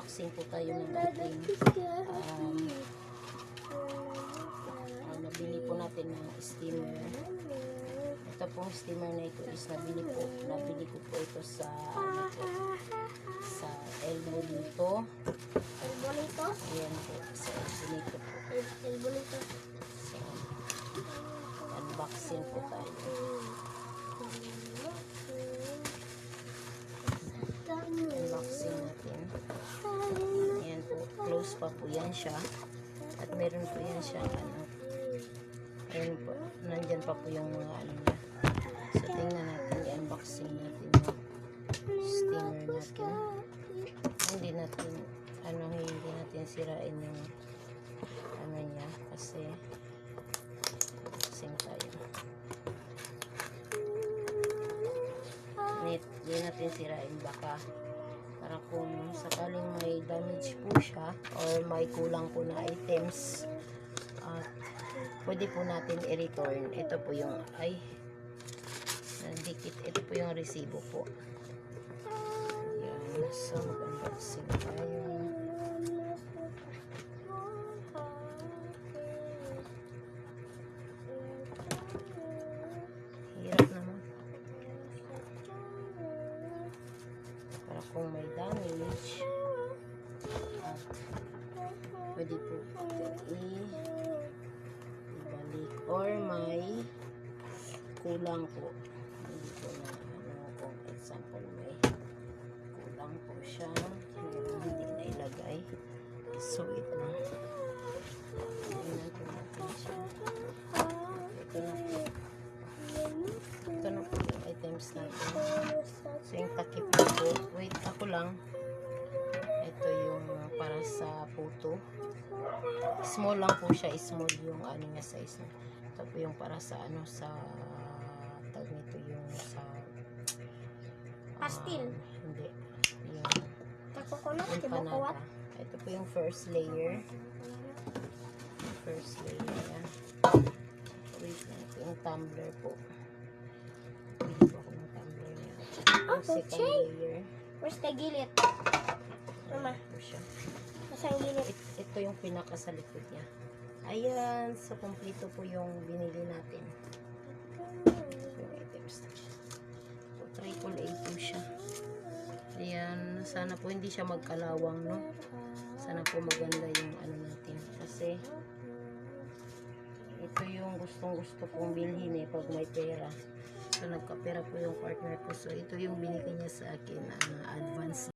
Mag-unboxing po tayo ng ating nabili po natin ng steamer. Ito pong steamer na ito is nabili ko po ito sa Elmo dito. Elmo nito? Ayan po, sa Elmo nito po. Elmo nito. So, unboxing po tayo. Unboxing natin. Ayan po, close pa po yan siya. At meron po yan siya, ayan po, nandyan pa po yung mga ano niya. So, tingnan natin, i-unboxing natin yung steamer natin. Hindi natin sirain yung ano niya, kasi sing tayo. Hindi natin sirain, baka para kung sakaling may damage po siya or may kulang po na items, pwede po natin i-return. Ito po yung dikit. Ito po yung resibo po. Yan. So, mag-unboxing tayo. Hirap naman. Para kung may damage, pwede po ibalik or may kulang po. Hindi po na kung example may kulang po siya, hindi na ilagay. So ito na. Ito na po yung items natin. So yung takip po, wait ako lang. Ito yung para sa photo. Small lang po siya, small yung ano niya size niya. Ito po yung para sa sa tawag nito, yung sa pastil. Hindi. Yung Kakukulot, empanada. kibukuwat. Ito po yung first layer. First layer. Yan. Wait lang. Ito yung tumbler po. Bili po ako ng tumbler niya. Yung second layer. Where's the gilid? Mama, Ito siya. masang gilid. Ito yung pinaka sa likod niya. Ayan. So, kompleto po yung binili natin. Yung items na siya. So, AAA po siya. Ayan. Sana po hindi siya magkalawang, no? Sana po maganda yung ano natin. Kasi, ito yung gustong-gusto kong bilhin pag may pera. So, nagkapera po yung partner ko. So, ito yung binigay niya sa akin, advance.